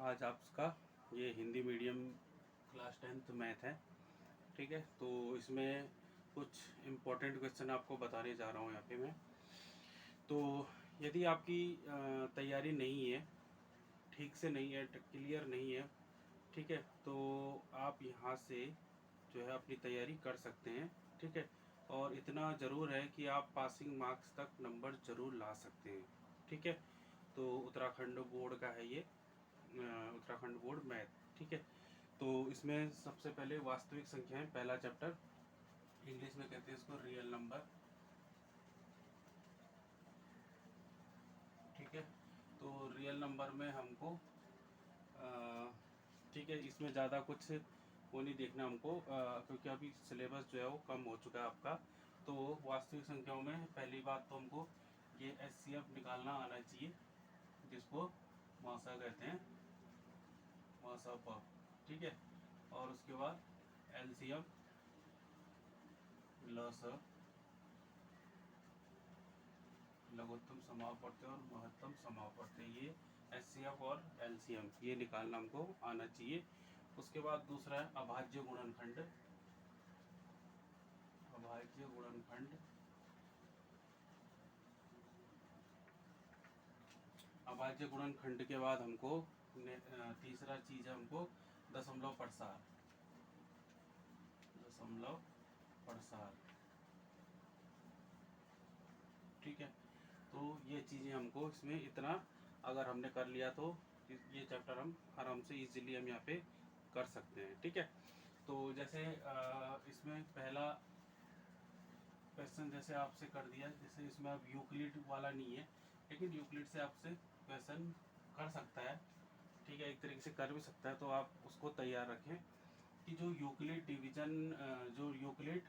आज आपका ये Hindi medium class 10th math है। ठीक है, तो इसमें कुछ इम्पोर्टेंट क्वेश्चन आपको बताने जा रहा हूँ यहाँ पे मैं। तो यदि आपकी तैयारी नहीं है, ठीक से नहीं है, क्लियर नहीं है, ठीक है, तो आप यहाँ से जो है अपनी तैयारी कर सकते हैं। ठीक है, और इतना ज़रूर है कि आप पासिंग मार्क्स तक नंबर ज़रूर ला सकते हैं। ठीक है, तो उत्तराखंड बोर्ड का है ये, उत्तराखंड बोर्ड मैथ। ठीक है, तो इसमें सबसे पहले वास्तविक संख्याएं, पहला चैप्टर, इंग्लिश में कहते हैं इसको रियल नंबर। ठीक है, तो रियल नंबर में हमको ठीक है, इसमें ज़्यादा कुछ वो नहीं देखना हमको, क्योंकि अभी सिलेबस जो है वो कम हो चुका है आपका। तो वास्तविक संख्याओं में पहली बात तो हमको ये एचसीएफ निकालना आना चाहिए, जिसको मासा कहते हैं, मासा प। ठीक है, और उसके बाद एलसीएम, लस, लघुत्तम समापवर्ती और महत्तम समापवर्ती, ये एचसीएफ और एलसीएम ये निकालना हमको आना चाहिए। उसके बाद दूसरा है अभाज्य गुणनखंड। अभाज्य गुणनखंड, अभाज्य गुणनखंड के बाद हमको तीसरा चीज है हमको दशमलव प्रसार। दशमलव प्रसार, ठीक है, तो ये चीज़ें हमको इसमें इतना अगर हमने कर लिया तो ये चैप्टर हम आराम से इजीली हम यहाँ पे कर सकते हैं। ठीक है, तो जैसे इसमें पहला क्वेश्चन जैसे आपसे कर दिया, जैसे इसमें अब यूक्लिड वाला नहीं है, लेकिन यूक्लिड से आपसे क्वेश्चन कर सकता है। ठीक है, एक तरीके से कर भी सकता है, तो आप उसको तैयार रखें कि जो यूक्लिड डिवीजन, जो यूक्लिड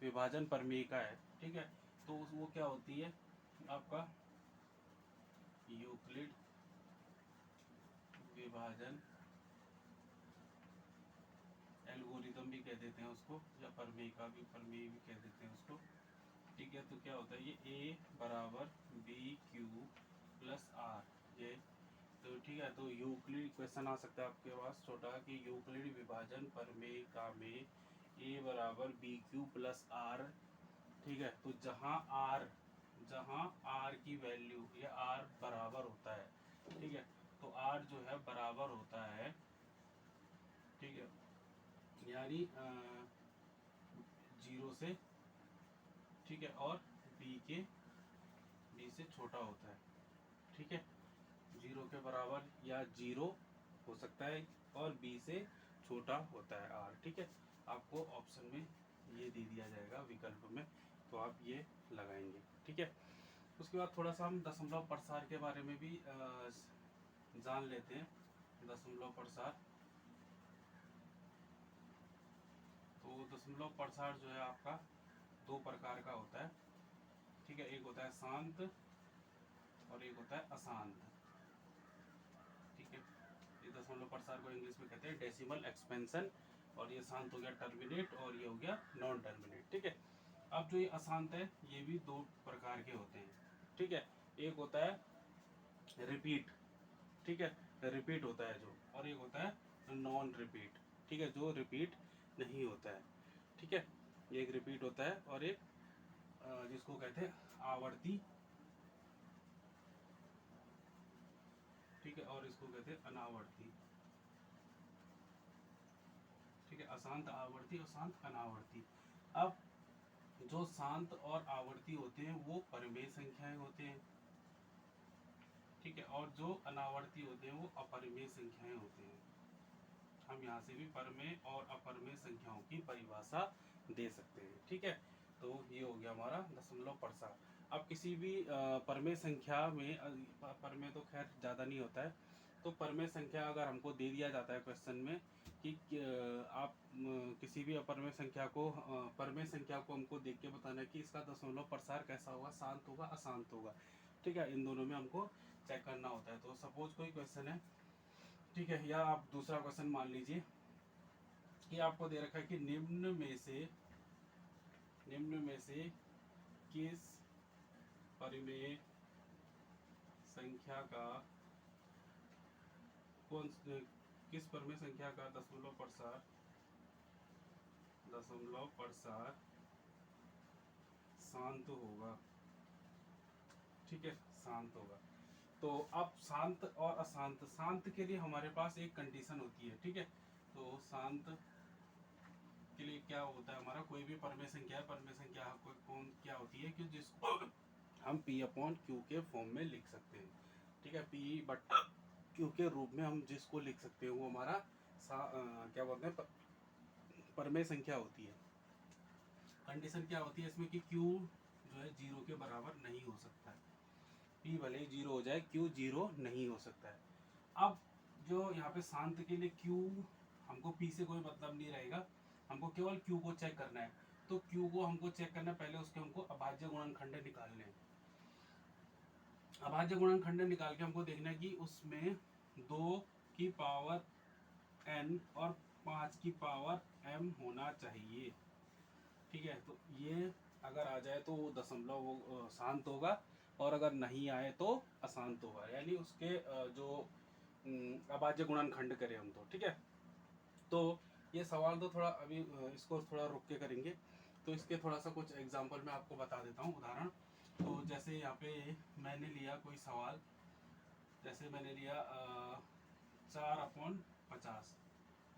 विभाजन प्रमेयिका है, ठीक है, तो वो क्या होती है आपका यूक्लिड विभाजन एल्गोरिथम भी कह देते हैं उसको, या प्रमेयिका भी, प्रमेय भी कह देते हैं उसको। ठीक है, तो क्या होता है ये ए बराबर बी क्यू प्लस आर, ये तो ठीक है, तो यूक्लिड क्वेश्चन आ सकता है आपके पास छोटा कि यूक्लिड विभाजन प्रमेयिका में ए बराबर बी क्यू प्लस आर। ठीक है, तो जहाँ आर की वैल्यू, ये आर बराबर होता है, ठीक है, तो आर जो है बराबर होता है, ठीक है, यानी 0 से, ठीक है, और बी से छोटा होता है। ठीक है, 0 के बराबर या 0 हो सकता है, और बी से छोटा होता है आर। ठीक है, आपको ऑप्शन में ये दे दिया जाएगा विकल्प में, तो आप ये लगाएंगे। ठीक है, उसके बाद थोड़ा सा हम दशमलव प्रसार के बारे में भी जान लेते हैं। दशमलव प्रसार, तो दशमलव प्रसार जो है आपका दो प्रकार का होता है। ठीक है, एक होता है शांत और एक होता है अशांत। ठीक है, ये दशमलव प्रसार को इंग्लिश में कहते हैं डेसिमल एक्सपेंशन, और ये शांत हो गया टर्मिनेट, और ये हो गया नॉन टर्मिनेट। ठीक है, अब जो ये अशांत है ये भी दो प्रकार के होते हैं। ठीक है, एक होता है रिपीट, ठीक है, रिपीट होता है जो, और एक होता है नॉन रिपीट। ठीक है, जो रिपीट नहीं होता है। ठीक है, एक रिपीट होता है और एक जिसको कहते हैं आवर्ती। ठीक है, और इसको कहते हैं अनावर्ती। ठीक है, अशांत, आवर्ती और शांत अनावर्ती। अब जो शांत और आवर्ती होते हैं वो परिमेय संख्याएं होते हैं। ठीक है, और जो अनावर्ती होते हैं वो अपरिमेय संख्याएं होते हैं। हम यहाँ से भी परमेय और अपरमेय संख्याओं की परिभाषा दे सकते हैं। ठीक है, तो ये हो गया हमारा दशमलव प्रसार। अब किसी भी परमेय संख्या में, परमेय तो खैर ज़्यादा नहीं होता है, तो परमेय संख्या अगर हमको दे दिया जाता है क्वेश्चन में कि आप किसी भी अपरमेय संख्या को, परमेय संख्या को हमको देख के बताना है कि इसका दशमलव प्रसार कैसा होगा, शांत होगा अशांत होगा। ठीक है, इन दोनों में हमको चेक करना होता है। तो सपोज कोई क्वेश्चन है, ठीक है, या आप दूसरा क्वेश्चन मान लीजिए कि आपको दे रखा है कि निम्न में से किस परिमेय संख्या का कौन किस परमेय संख्या का दशमलव प्रसार शांत होगा, ठीक है, शांत होगा। तो अब शांत और अशांत, शांत के लिए हमारे पास एक कंडीशन होती है, ठीक है। तो शांत के लिए क्या होता है हमारा, कोई भी परमेय संख्या है, परमेय संख्या कोई कौन क्या होती है कि जिसको हम P अपॉन Q के फॉर्म में लिख सकते हैं, ठीक है। P बट Q के रूप में हम जिसको लिख सकते हैं वो हमारा क्या बोलते हैं परमेय संख्या होती है। कंडीशन क्या होती है इसमें कि Q जो है 0 के बराबर नहीं हो सकता है, P भले ही 0 हो जाए, Q 0 नहीं हो सकता है। अब जो यहाँ पे शांत के लिए Q, हमको P से कोई मतलब नहीं रहेगा, हमको केवल Q को चेक करना है। तो Q को हमको चेक करना है, पहले उसके हमको अभाज्य गुणनखंड निकालने हैं। अभाज्य गुणनखंड निकाल के हमको देखना है कि उसमें 2 की पावर n और 5 की पावर m होना चाहिए, ठीक है। तो ये अगर आ जाए तो वो दशमलव शांत होगा, और अगर नहीं आए तो अशांत होगा, यानी उसके जो अभाज्य गुणनखंड करें हम तो, ठीक है। तो ये सवाल तो थोड़ा अभी इसको थोड़ा रुक के करेंगे, तो इसके थोड़ा सा कुछ एग्जांपल मैं आपको बता देता हूँ, उदाहरण। तो जैसे यहाँ पे मैंने लिया कोई सवाल, जैसे मैंने लिया 4/50,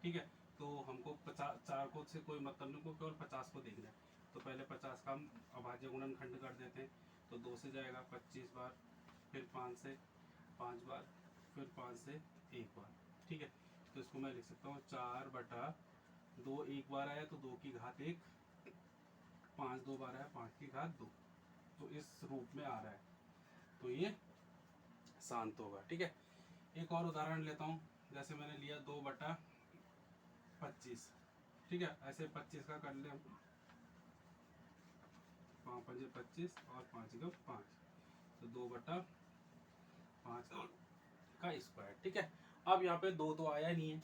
ठीक है। तो हमको 50, 4 को से कोई मतलब नहीं, को केवल 50 को देखना है। तो पहले 50 का हम अभाज्य गुणनखंड कर देते हैं। तो 2 से जाएगा 25 बार, फिर 5 से 5 बार, फिर 5 से 1 बार, ठीक है। तो इसको मैं लिख सकता हूँ 4/2, एक बार आया तो 2 की घात 1, 5 2 बार आया 5 की घात 2, तो इस रूप में आ रहा है, तो ये शांत होगा, ठीक है। एक और उदाहरण लेता हूँ, जैसे मैंने लिया 2/25, ठीक है। ऐसे 25 का कर ले हम, 5 5 25 और 5 का 5, तो 2/5 का स्क्वायर, ठीक है। अब यहाँ पे 2 तो आया नहीं है,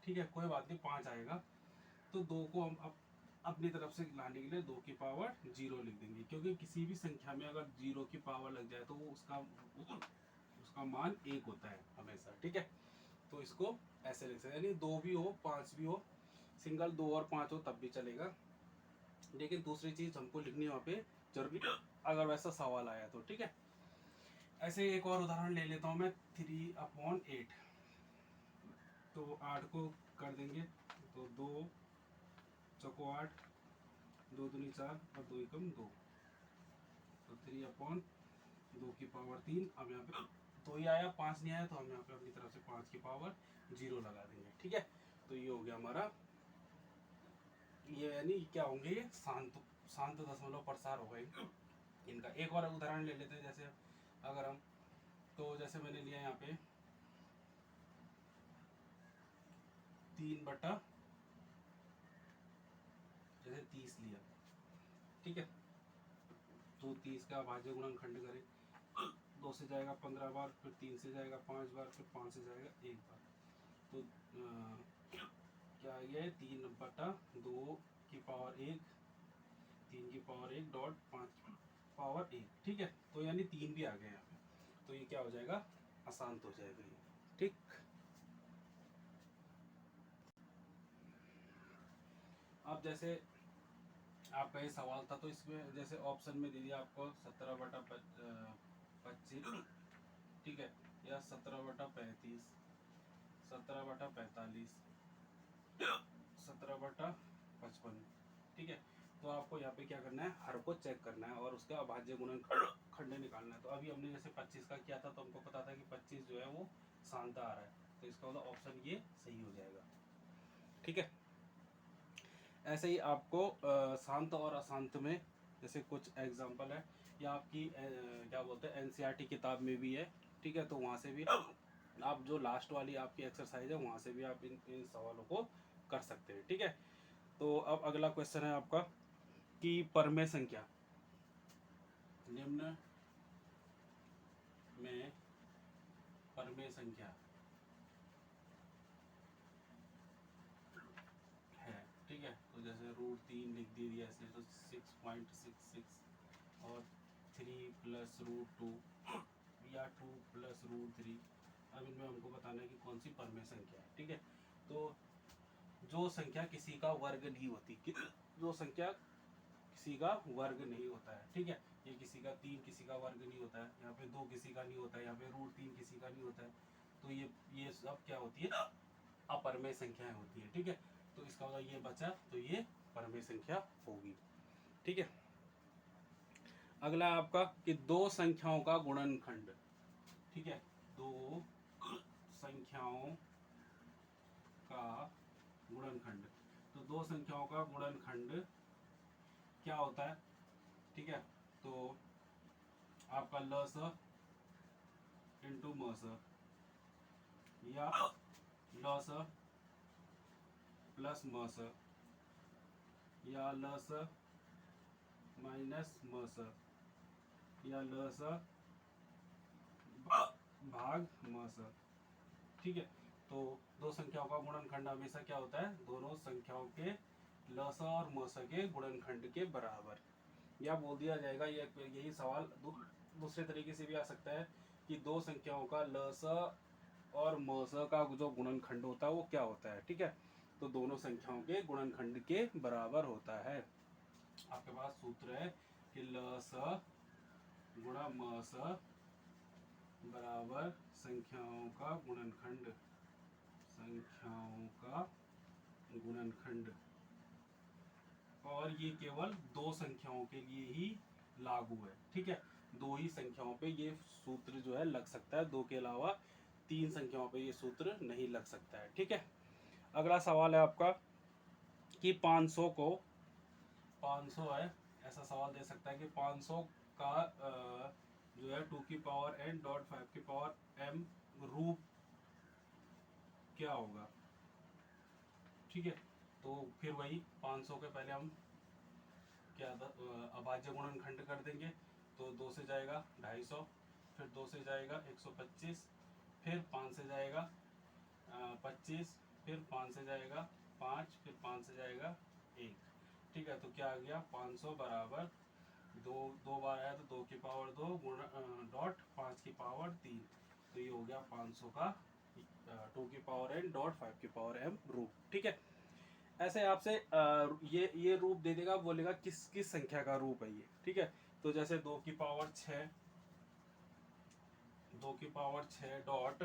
ठीक है, कोई बात नहीं, 5 आएगा। तो 2 को हम अब अपनी तरफ से लाने के लिए 2 की पावर 0 लिख देंगे, क्योंकि किसी भी संख्या में अगर 0 की पावर लग जाए तो वो उसका मान 1 होता है हमेशा, ठीक है। तो इसको ऐसे लिख सकते हैं, यानी 2 भी हो 5 भी हो, सिंगल 2 और 5 हो तब भी चलेगा, लेकिन दूसरी चीज हमको लिखनी है वहाँ पे जरूरी, अगर वैसा सवाल आया तो, ठीक है। ऐसे एक और उदाहरण ले लेता हूँ मैं, 3/8। तो 8 को कर देंगे, तो 2 चौको 8, 2 दूनी 4 और 2 एकम 2, तो 3/2 की पावर 3। अब यहाँ पे 2 ही आया, 5 नहीं आया, तो हम यहाँ पे अपनी तरफ से 5 की पावर 0 लगा देंगे, ठीक है। तो ये हो गया हमारा, ये यानी क्या होंगे, ये शांत दशमलव प्रसार होगा इनका। एक और उदाहरण ले लेते हैं, जैसे अगर हम, तो जैसे मैंने लिया यहाँ पे 3 बटा जैसे 30 लिया, ठीक है। तो 30 का अभाज्य गुणनखंड करें, 2 से जाएगा 15 बार, फिर 3 से जाएगा 5 बार, फिर 5 से जाएगा 1 बार। तो क्या आ गया है, 3/2 की पावर 1, 3 की पावर 1 डॉट 5 की पावर 1, ठीक है। तो यानी 3 भी आ गया यहाँ पे, तो ये क्या हो जाएगा, अशांत हो जाएगा ये, ठीक। अब जैसे आपका ये सवाल था, तो इसमें जैसे ऑप्शन में दे दिया आपको 17/25, ठीक है, या 17/35, 17/45, 17/55, ठीक है। तो आपको यहाँ पे क्या करना है, हर को चेक करना है और उसका अभाज्य गुणनखंड निकालना है। तो अभी हमने जैसे 25 का किया था, तो हमको पता था कि 25 जो है वो शांत आ रहा है, तो इसका मतलब ऑप्शन ये सही हो जाएगा, ठीक है। ऐसे ही आपको शांत और अशांत में जैसे कुछ एग्जांपल है, या आपकी क्या बोलते हैं एनसीईआरटी किताब में भी है, ठीक है। तो वहाँ से भी आप जो लास्ट वाली आपकी एक्सरसाइज है वहाँ से भी आप इन सवालों को कर सकते हैं, ठीक है। तो अब अगला क्वेश्चन है आपका कि परमेय संख्या, निम्न में परमेय संख्या है, ठीक है। तो जैसे √3 लिख दिया ऐसे, तो 6.66, और 3 + √2 या 2 + √3, अब इनमें हमको बताना है कि कौन सी परमेय संख्या है। ठीक है, तो जो संख्या किसी का वर्ग नहीं होती, जो संख्या किसी का वर्ग नहीं होता है, ठीक है, ये किसी का 3 किसी का वर्ग नहीं होता है, यहाँ पे 2 किसी का नहीं होता है, यहाँ पे √3 किसी का नहीं होता है, तो ये सब क्या होती है, अपरमेय संख्याएं होती है। ठीक है, तो इसका मतलब ये बचा, तो ये परमेय संख्या होगी। ठीक है, अगला आपका कि दो संख्याओं का गुणनखंड। ठीक है, दो संख्याओं का गुणनखंड, तो दो संख्याओं का गुणनखंड क्या होता है। ठीक है, तो आपका लस इंटू मस, या लस प्लस मस, या लस माइनस मस, या लस भाग मस। ठीक है, तो दो संख्याओं का गुणनखंड हमेशा क्या होता है, दोनों संख्याओं के लस और मस के गुणनखंड के बराबर। या बोल दिया जाएगा, यही सवाल दूसरे तरीके से भी आ सकता है कि दो संख्याओं का लस और मस का जो गुणनखंड होता है वो क्या होता है। ठीक है, तो दोनों संख्याओं के गुणनखंड के बराबर होता है। आपके पास सूत्र है कि लस गुणा मस बराबर संख्याओं का गुणनखंड, संख्याओं का गुणनखंड, और ये केवल दो संख्याओं के लिए ही लागू है। ठीक है, दो ही संख्याओं पे ये सूत्र जो है लग सकता है, दो के अलावा तीन संख्याओं पे ये सूत्र नहीं लग सकता है। ठीक है, अगला सवाल है आपका कि 500 को 500 है, ऐसा सवाल दे सकता है कि 500 का जो है 2 की पावर n डॉट 5 की पावर m रूप क्या होगा। ठीक है, तो फिर वही 500 के पहले हम क्या अभाज्य गुणनखंड कर देंगे, तो 2 से जाएगा 250, फिर 2 से जाएगा 125, फिर 5 से जाएगा 25, फिर 5 से जाएगा 5, फिर 5 से जाएगा 1। ठीक है, तो क्या आ गया, 500 बराबर दो बार आया तो 2 की पावर 2 डॉट 5 की पावर 3, तो ये हो गया 500 का 2 की पावर n डॉट 5 की पावर m रूप। ठीक है, ऐसे आपसे ये रूप दे देगा, बोलेगा किस किस संख्या का रूप है ये। ठीक है, तो जैसे 2 की पावर 6, 2 की पावर 6 डॉट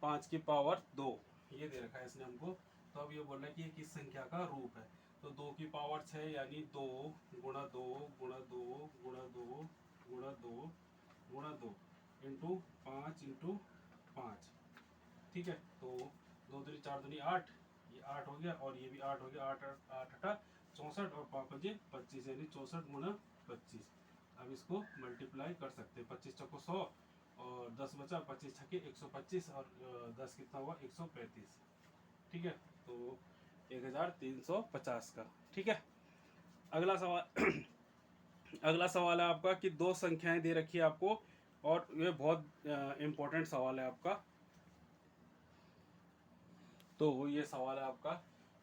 5 की पावर 2, ये दे रखा है इसने हमको। तो अब ये बोल रहा है कि ये किस संख्या का रूप है, तो 2 की पावर 6 यानी 2 गुणा 2 गुणा 2 गुणा 2 गुणा 2 गुणा 2 इंटू 5 इंटू 5। ठीक है, तो 2 दूनी 4 दूनी 8, ये 8 हो गया और ये भी 8 हो गया, 8 8 8 64 और 5 5 25, यानी 64 गुणा 25। अब इसको मल्टीप्लाई कर सकते हैं, 25 चौको 100 और 10 बचा, 25 छक्के 125 और 10 कितना हुआ 135। ठीक है, तो 1350 का। ठीक है, अगला सवाल अगला सवाल है आपका कि दो संख्याएं दे रखी है आपको, और ये बहुत इंपॉर्टेंट सवाल है आपका। तो ये सवाल है आपका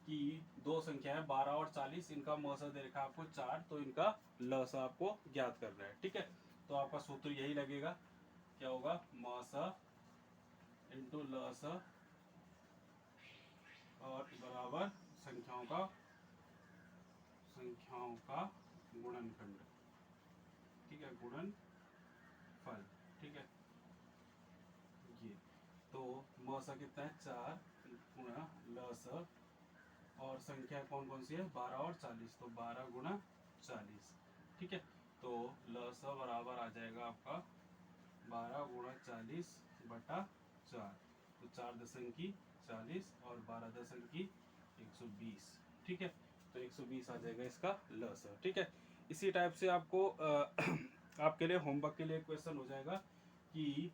कि दो संख्याएं 12 और 40, इनका मौसा दे रखा है आपको 4, तो इनका लसा आपको ज्ञात करना है। ठीक है, तो आपका सूत्र यही लगेगा, क्या होगा, मौसा इंटू लसा और बराबर संख्याओं का गुणनखंड। ठीक है, गुणनफल। ठीक है, ये तो मौसा कितना है 4 गुणा लसा, और संख्या कौन कौन सी है 12 और 40, तो 12 गुणा 40। ठीक है, तो लसा बराबर आ जाएगा आपका 12 गुणा 40 बटा 4, तो 4 दशम की 40 और 12 दशम की 120। ठीक है, तो 120 आ जाएगा इसका लसा। ठीक है, इसी टाइप से आपको आपके लिए होमवर्क के लिए क्वेश्चन हो जाएगा कि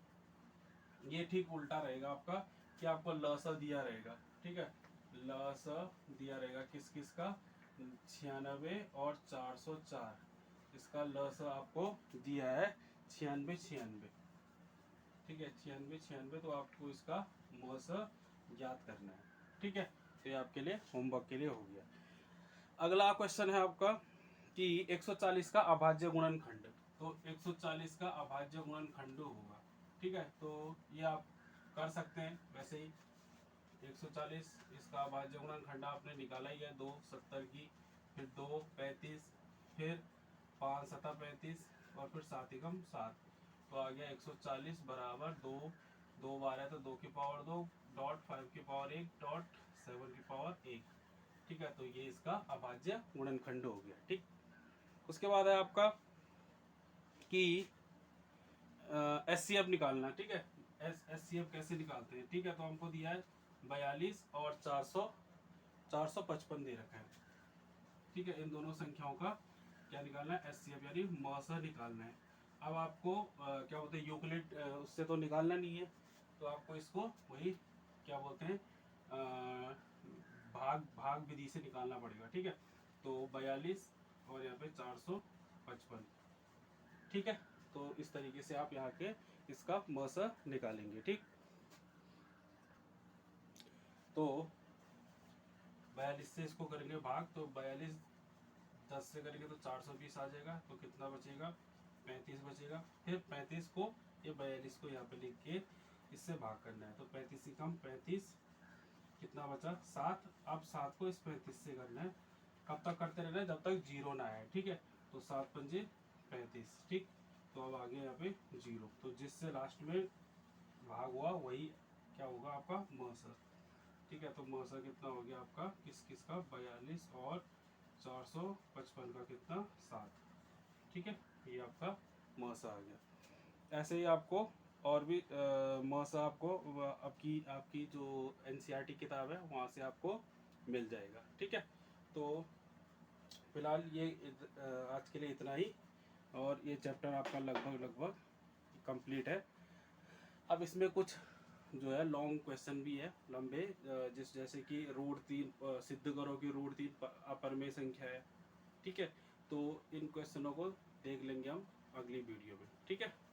ये ठीक उल्टा रहेगा आपका, कि आपको लसा दिया रहेगा। ठीक है, लसा दिया रहेगा किस किस का, 96 और 404, इसका लसा आपको दिया है 96 96। ठीक है, 96 96, तो आपको इसका मस ज्ञात करना है। ठीक है, तो ये आपके लिए होमवर्क के लिए हो गया। अगला क्वेश्चन है आपका कि 140 का अभाज्य गुणनखंड, तो 140 का अभाज्य गुणनखंड होगा। ठीक है, तो ये आप कर सकते हैं वैसे ही। 140 इसका अभाज्य गुणनखंड आपने निकाला ही है, 2 70 की, फिर 2 35, फिर 5 7 35 और फिर 7 एकम 7, तो आ गया 140 बराबर 2 2 12 तो 2 की पावर 2 डॉट 5 की पावर 1 डॉट 7 की पावर 1। ठीक है, तो ये इसका अभाज्य गुणनखंड हो गया। ठीक, उसके बाद है आपका कि SCF निकालना। ठीक है, SCF कैसे निकालते हैं। ठीक है, तो हमको दिया है 42 और 455 दे रखा है। ठीक है, इन दोनों संख्याओं का क्या निकालना है, SCF यानी मौसा निकालना है। अब आपको क्या बोलते हैं, यूक्लिड उससे तो निकालना नहीं है, तो आपको इसको वही क्या बोलते हैं भाग विधि से निकालना पड़ेगा। ठीक है, तो 42 और यहाँ पे 455। ठीक है, तो इस तरीके से आप यहाँ के इसका मौसा निकालेंगे। ठीक, तो 42 से इसको करेंगे भाग, तो 42 10 से करेंगे तो 420 आ जाएगा, तो कितना बचेगा 35 बचेगा। फिर 35 को ये 42 को यहाँ पे लिख के इससे भाग करना है, तो 35 से कम 35 कितना बचा 7। अब 7 को इस 35 से करना है, कब तक करते रहना है, जब तक जीरो ना आए। ठीक है, तो 7 पंजे 35। ठीक, तो अब आगे यहाँ पे जीरो, तो जिससे लास्ट में भाग हुआ वही क्या होगा आपका मौसा। ठीक है, तो मौसा कितना हो गया आपका किस किस का 42 और 455 का कितना 7। ठीक है, ये आपका मौसा आ गया। ऐसे ही आपको और भी मौसा आपको आपकी आपकी जो NCERT किताब है वहाँ से आपको मिल जाएगा। ठीक है, तो फिलहाल ये आज के लिए इतना ही, और ये चैप्टर आपका लगभग कंप्लीट है। अब इसमें कुछ जो है लॉन्ग क्वेश्चन भी है, लंबे, जैसे कि √3 सिद्ध करो कि √3 अपरमेय संख्या है। ठीक है, तो इन क्वेश्चनों को देख लेंगे हम अगली वीडियो में। ठीक है।